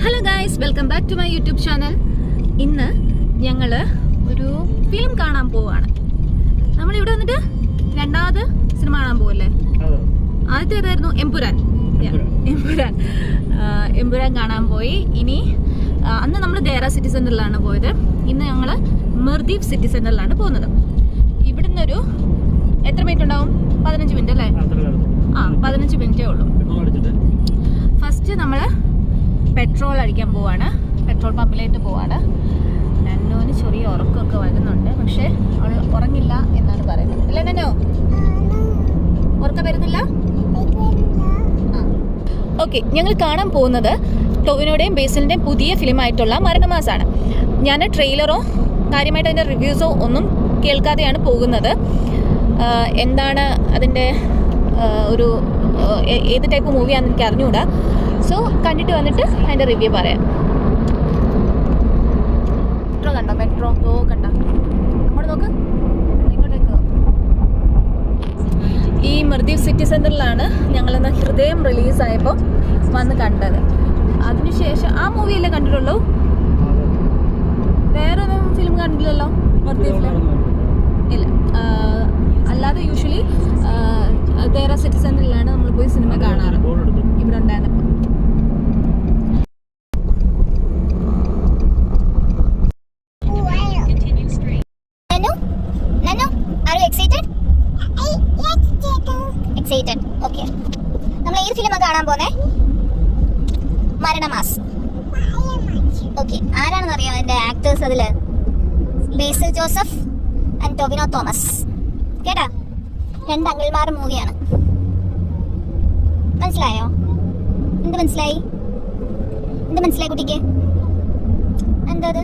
Hello guys, welcome back to my YouTube channel. ഇന്ന് ഞങ്ങൾ ഒരു ഫിലിം കാണാൻ പോവാണ്. നമ്മളിവിടെ വന്നിട്ട് രണ്ടാമത് സിനിമ കാണാൻ പോവല്ലേ? ആദ്യത്തെ ഏതായിരുന്നു? എമ്പുരാൻ കാണാൻ പോയി. ഇനി അന്ന് നമ്മൾ ദേറ സിറ്റി സെന്ററിലാണ് പോയത്. ഇന്ന് ഞങ്ങൾ മിർദീപ് സിറ്റി സെന്ററിലാണ് പോകുന്നത്. ഇവിടുന്ന് ഒരു എത്ര മിനിറ്റ് ഉണ്ടാവും? 15 മിനിറ്റ് അല്ലേ? 15 മിനിറ്റേ ഉള്ളൂ. ഫസ്റ്റ് നമ്മൾ പെട്രോൾ അടിക്കാൻ പോവാണ്. പെട്രോൾ പമ്പിലേക്ക് പോവാണ്. നന്നോന് ചെറിയ ഉറക്കമൊക്കെ വരുന്നുണ്ട്, പക്ഷെ അവൾ ഉറങ്ങില്ല എന്നാണ് പറയുന്നത്. അല്ലേ നന്നോ? ഉറക്കം വരുന്നില്ല? ഓക്കെ, ഞങ്ങൾ കാണാൻ പോകുന്നത് ടൊവിനോയുടെയും ബേസിലിൻ്റെയും പുതിയ ഫിലിമായിട്ടുള്ള മരണമാസാണ്. ഞാൻ ട്രെയിലറോ കാര്യമായിട്ട് അതിൻ്റെ റിവ്യൂസോ ഒന്നും കേൾക്കാതെയാണ് പോകുന്നത്. എന്താണ് അതിൻ്റെ ഒരു ഏത് ടൈപ്പ് മൂവിയാണെന്ന് എനിക്ക് അറിഞ്ഞുകൂടാ. സോ കണ്ടിട്ട് വന്നിട്ട് അതിൻ്റെ റിവ്യൂ പറയാം. മെട്രോ കണ്ടോ? മെട്രോ കണ്ട അങ്ങോട്ട് നോക്ക്, ഇങ്ങോട്ടേക്ക്. ഈ മിർദീപ് സിറ്റി സെന്ററിലാണ് ഞങ്ങളിന്ന് ഹൃദയം റിലീസായപ്പോൾ വന്ന് കണ്ടത്. അതിനുശേഷം ആ മൂവിയല്ലേ കണ്ടിട്ടുള്ളൂ, വേറൊരു ഫിലിം കണ്ടില്ലല്ലോ മിർദീപിൽ? ഇല്ല. അല്ലാതെ യൂഷ്വലി ദേറ സിറ്റി സെന്ററിലാണ് നമ്മൾ പോയി സിനിമ കാണാറ്. ഇവിടെ ഉണ്ടായിരുന്നപ്പോൾ ഓക്കെ, നമ്മൾ ഏത് ഫിലിമാ കാണാൻ പോന്നെ? മരണമാസ്. ഓക്കെ, ആരാണെന്ന് അറിയാം അതിന്റെ ആക്ടേഴ്സ്? അതില് ബേസിൽ ജോസഫ് ആൻഡ് ടൊവിനോ തോമസ്. കേട്ടാ, 2 അങ്കിൾമാരുടെ മൂവിയാണ്. മനസ്സിലായോ? എന്ത് മനസ്സിലായി? എന്ത് മനസ്സിലായി കുട്ടിക്ക്? എന്താ അത്?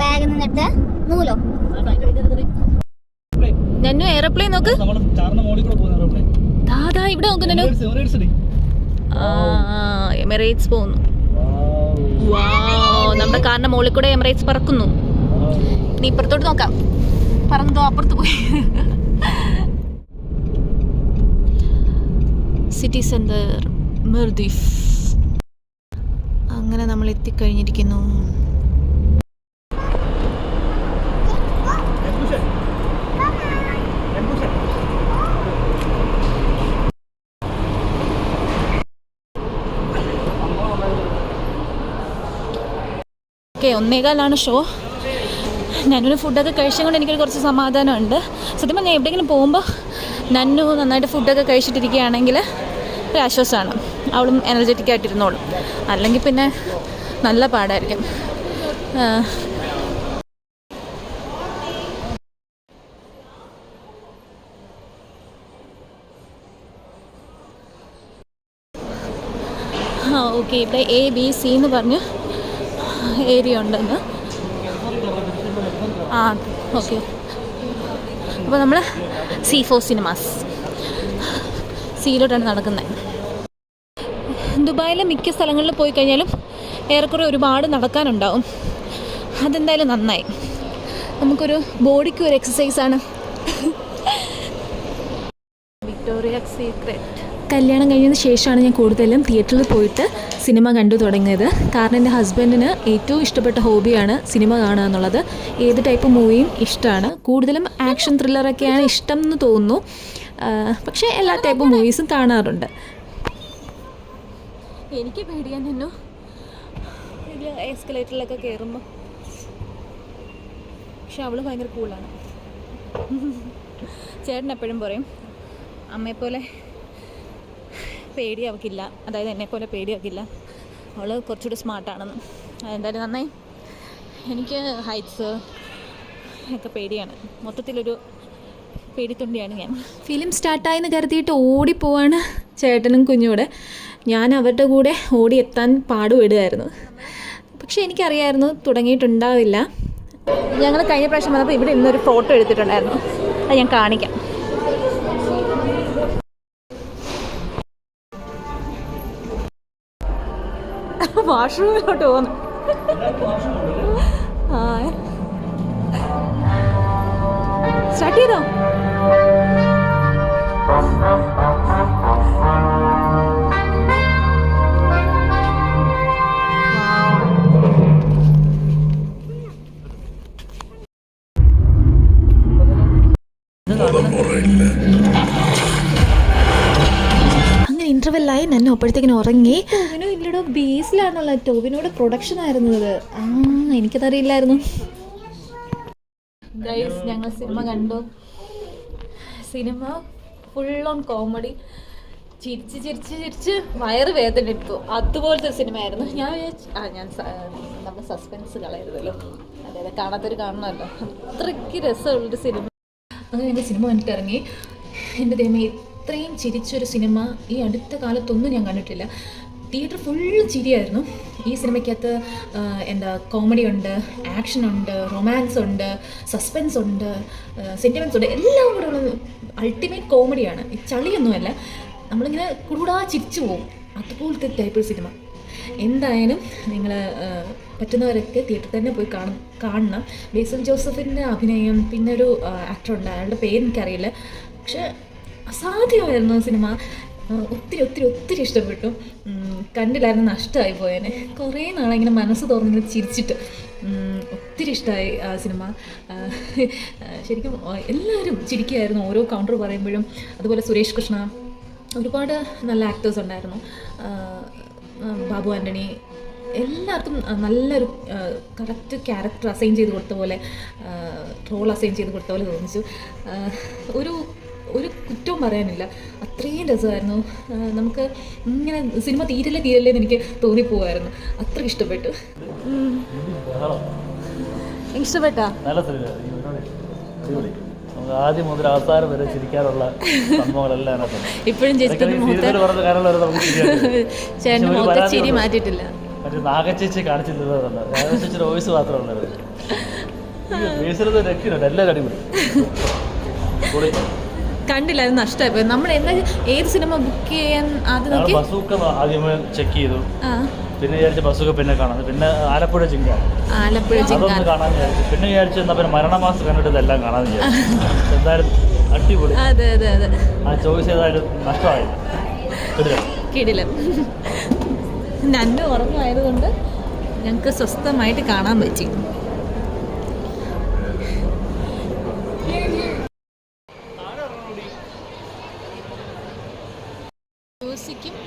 ബാഗിൽ നിന്നെടുത്ത് നൂലോ? നന്നു എയർപ്ലെയിൻ നോക്ക്. ദാദാ ഇവിടെ നോക്ക് നന്നു. എമിറേറ്റ്സ് പോകുന്നു. നമ്മുടെ കാറിന്റെ മുകളിൽ കൂടെ എമിറേറ്റ്സ് പറക്കുന്നു. നീ ഇപ്പുറത്തോട്ട് നോക്കാം. പറന്നതോ അപ്പുറത്ത് പോയി. സിറ്റി സെന്റർ മിർദീപ്. അങ്ങനെ നമ്മൾ എത്തിക്കഴിഞ്ഞിരിക്കുന്നു. Okay, 1:15 show. നന്നുവിന് ഫുഡൊക്കെ കഴിച്ചുകൊണ്ട് എനിക്കൊരു കുറച്ച് സമാധാനമുണ്ട്. സത്യം പറഞ്ഞാൽ എവിടെയെങ്കിലും പോകുമ്പോൾ നന്നു നന്നായിട്ട് ഫുഡൊക്കെ കഴിച്ചിട്ടിരിക്കുകയാണെങ്കിൽ ഒരു ആശ്വാസമാണ്. അവളും എനർജറ്റിക് ആയിട്ടിരുന്നോളും. അല്ലെങ്കിൽ പിന്നെ നല്ല പാടായിരിക്കും. ഓക്കെ, ഇവിടെ ABC എന്ന് പറഞ്ഞ് ഏരിയ ഉണ്ടെന്ന്. ഓക്കെ, അപ്പോൾ നമ്മൾ C4 സിനിമാസ് സിയിലോട്ടാണ് നടക്കുന്നത്. ദുബായിലെ മിക്ക സ്ഥലങ്ങളിൽ പോയി കഴിഞ്ഞാലും ഏറെക്കുറെ ഒരുപാട് നടക്കാനുണ്ടാവും. അതെന്തായാലും നന്നായി, നമുക്കൊരു ബോഡിക്ക് ഒരു എക്സസൈസാണ്. Victoria secret. കല്യാണം കഴിഞ്ഞതിന് ശേഷമാണ് ഞാൻ കൂടുതലും തിയേറ്ററിൽ പോയിട്ട് സിനിമ കണ്ടു തുടങ്ങിയത്. കാരണം എൻ്റെ ഹസ്ബൻഡിന് ഏറ്റവും ഇഷ്ടപ്പെട്ട ഹോബിയാണ് സിനിമ കാണുക എന്നുള്ളത്. ഏത് ടൈപ്പ് മൂവിയും ഇഷ്ടമാണ്. കൂടുതലും ആക്ഷൻ ത്രില്ലറൊക്കെയാണ് ഇഷ്ടം എന്ന് തോന്നുന്നു. പക്ഷേ എല്ലാ ടൈപ്പ് മൂവീസും കാണാറുണ്ട്. എനിക്ക് പേടിയാൻ തന്നെ വലിയ എസ്കലേറ്ററിലൊക്കെ കയറുമ്പോൾ. പക്ഷെ അവൾ ഭയങ്കര കൂളാണ്. ചേട്ടൻ എപ്പോഴും പറയും അമ്മയെപ്പോലെ പേടി അവൾക്കില്ല, അതായത് എന്നെപ്പോലെ പേടി അവൾക്കില്ല, അവൾ കുറച്ചുകൂടി സ്മാർട്ടാണെന്ന്. അതെന്തായാലും നന്നായി. എനിക്ക് ഹൈറ്റ്സ് ഒക്കെ പേടിയാണ്. മൊത്തത്തിലൊരു പേടിത്തൊണ്ടിയാണ് ഞാൻ. ഫിലിം സ്റ്റാർട്ടായെന്ന് കരുതിയിട്ട് ഓടിപ്പോവാണ് ചേട്ടനും കുഞ്ഞൂടെ. ഞാൻ അവരുടെ കൂടെ ഓടി എത്താൻ പാടുപെടുമായിരുന്നു. പക്ഷേ എനിക്കറിയായിരുന്നു തുടങ്ങിയിട്ടുണ്ടാവില്ല. ഞങ്ങൾ കഴിഞ്ഞ പ്രാവശ്യം വന്നപ്പോൾ ഇവിടെ ഇന്നൊരു ഫോട്ടോ എടുത്തിട്ടുണ്ടായിരുന്നു. അത് ഞാൻ കാണിക്കാം. വാഷ്റൂമിലോട്ട് പോകുന്നു. സ്റ്റാർട്ട് ചെയ്തോ? അങ്ങനെ ഇൻ്റർവെല്ലായി നന്നു അപ്പോഴത്തേക്കിനും ഉറങ്ങി. ടോവിനോ ഇല്ലടോ, ബേസിലാണല്ലോ ടോവിനോട് പ്രൊഡക്ഷൻ ആയിരുന്നത്. എനിക്കതറിയില്ലായിരുന്നു. ഗൈസ്, ഞങ്ങൾ സിനിമ കണ്ടു. Cinema full on comedy. ചിരിച്ച് ചിരിച്ച് ചിരിച്ച് വയറ് വേദന എടുത്തു. അതുപോലത്തെ ഒരു സിനിമയായിരുന്നു. ഞാൻ നമ്മൾ സസ്പെൻസ് കളയരുതല്ലോ, അതായത് കാണാത്തൊരു കാണണമല്ലോ. അത്രയ്ക്ക് രസമുള്ളൊരു സിനിമ. അങ്ങനെ ഞങ്ങൾ സിനിമ കണ്ടിട്ട് ഇറങ്ങി. എൻ്റെ ദൈവമേ, ഇത്രയും ചിരിച്ചൊരു സിനിമ ഈ അടുത്ത കാലത്തൊന്നും ഞാൻ കണ്ടിട്ടില്ല. തിയേറ്റർ ഫുള്ള് ചിരിയായിരുന്നു. ഈ സിനിമയ്ക്കകത്ത് കോമഡി ഉണ്ട്, ആക്ഷൻ ഉണ്ട്, റൊമാൻസ് ഉണ്ട്, സസ്പെൻസ് ഉണ്ട്, സെൻറ്റിമെൻറ്റ്സ് ഉണ്ട്. എല്ലാം കൂടെ ഉള്ള അൾട്ടിമേറ്റ് കോമഡിയാണ്. ഈ ചളിയൊന്നുമല്ല, നമ്മളിങ്ങനെ കൂടുതലാ ചിരിച്ചു പോകും. അതുപോലത്തെ ടൈപ്പ് സിനിമ. എന്തായാലും നിങ്ങൾ പറ്റുന്നവരൊക്കെ തിയേറ്ററിൽ തന്നെ പോയി കാണണം. ബേസിൽ ജോസഫിൻ്റെ അഭിനയം, പിന്നെ ഒരു ആക്ടറുണ്ട്, അയാളുടെ പേര് എനിക്കറിയില്ല, പക്ഷെ അസാധ്യമായിരുന്നു സിനിമ. ഒത്തിരി ഒത്തിരി ഒത്തിരി ഇഷ്ടപ്പെട്ടു. കണ്ടില്ലായിരുന്നു, നഷ്ടമായി പോയേനെ. കുറേ നാളിങ്ങനെ മനസ്സ് തുറന്നിങ്ങനെ ചിരിച്ചിട്ട് ഒത്തിരി ഇഷ്ടമായി ആ സിനിമ. ശരിക്കും എല്ലാവരും ചിരിക്കുകയായിരുന്നു ഓരോ കൗണ്ടർ പറയുമ്പോഴും. അതുപോലെ സുരേഷ് കൃഷ്ണ, ഒരുപാട് നല്ല ആക്ടേഴ്സ് ഉണ്ടായിരുന്നു. ബാബു ആൻ്റണി, എല്ലാവർക്കും നല്ലൊരു കറക്റ്റ് ക്യാരക്ടർ അസൈൻ ചെയ്ത് കൊടുത്ത പോലെ, റോൾ അസൈൻ ചെയ്ത് കൊടുത്ത പോലെ തോന്നിച്ചു. ഒരു കുറ്റവും പറയാനില്ല. അത്രയും രസമായിരുന്നു. നമുക്ക് ഇങ്ങനെ സിനിമ തീരല്ലേ എന്ന് എനിക്ക് തോന്നിപ്പോവായിരുന്നു. അത്ര ഇഷ്ടപ്പെട്ടു. ഇഷ്ടപ്പെട്ടാ? ആദ്യം മുതൽ അവസാനം വരെ ചിരിക്കാനുള്ള സംഭവങ്ങളെല്ലാം ഇപ്പോഴും ചിരി മാറ്റിയിട്ടില്ല. മറ്റേ നാഗച്ചേച്ചി കാണിച്ചിട്ടുള്ളതല്ല, നാഗച്ചേച്ചിയുടെ വോയിസ് മാത്രമേ ഉള്ളത്. എല്ലാവരും അടിപൊളി. കണ്ടില്ലായിരുന്നു, നഷ്ടമായി. നമ്മൾ എന്താ ഏത് സിനിമ ബുക്ക് ചെയ്യാൻ ആദ്യം നോക്കി? ബസൂക്ക ആദ്യമേ ചെക്ക് ചെയ്തു, പിന്നെ വിചാരിച്ച ബസൂക്ക പിന്നെ കാണാം, പിന്നെ ആലപ്പുഴ ജിങ്ക അതൊന്ന് കാണാൻ വിചാരിച്ചു, പിന്നെ വിചാരിച്ചു എന്നാ പിന്നെ മരണമാസം കണ്ടിട്ട് ഇതെല്ലാം കാണാൻ വിചാരിച്ചു. എന്തായാലും അടിപൊളി. ആ ചോയ്സ് ഏതായാലും നഷ്ടമായില്ല. കിടിലം. നന്നു ഉറങ്ങുമായതുകൊണ്ട് ഞങ്ങൾക്ക് സ്വസ്ഥമായിട്ട് കാണാൻ പറ്റി.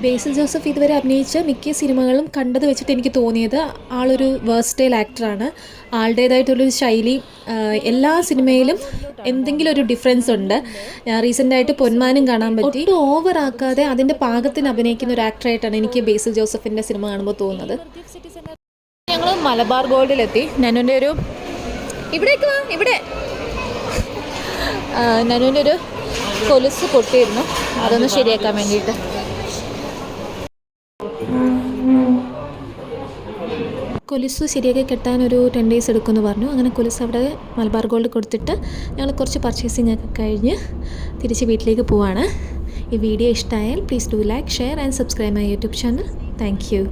ബേസിൽ ജോസഫ് ഇതുവരെ അഭിനയിച്ച മിക്ക സിനിമകളും കണ്ടത് വെച്ചിട്ട് എനിക്ക് തോന്നിയത് ആളൊരു വേഴ്സ്റ്റൈൽ ആക്ടറാണ്. ആളുടേതായിട്ടുള്ളൊരു ശൈലി എല്ലാ സിനിമയിലും എന്തെങ്കിലും ഒരു ഡിഫറൻസ് ഉണ്ട്. റീസെൻ്റായിട്ട് പൊന്മാനും കാണാൻ പറ്റി. ഒട്ടും ഓവർ ആക്കാതെ അതിൻ്റെ പാകത്തിന് അഭിനയിക്കുന്ന ഒരു ആക്ടറായിട്ടാണ് എനിക്ക് ബേസിൽ ജോസഫിൻ്റെ സിനിമ കാണുമ്പോൾ തോന്നുന്നത്. ഞങ്ങൾ മലബാർ ഗോൾഡിലെത്തി. നനുവിൻ്റെ ഒരു നനുവിൻ്റെ ഒരു കൊലുസ് പൊട്ടിയിരുന്നു, അതൊന്ന് ശരിയാക്കാൻ വേണ്ടിയിട്ട്. കൊലുസ് ശരിയാക്കി കെട്ടാൻ ഒരു 10 days എടുക്കുമെന്ന് പറഞ്ഞു. അങ്ങനെ കൊലുസ് അവിടെ മലബാർ ഗോൾഡ് കൊടുത്തിട്ട് ഞങ്ങൾ കുറച്ച് പർച്ചേസിംഗ് ഒക്കെ കഴിഞ്ഞ് തിരിച്ച് വീട്ടിലേക്ക് പോവാണ്. ഈ വീഡിയോ ഇഷ്ടമായാൽ please do like, share and subscribe my YouTube channel. Thank you.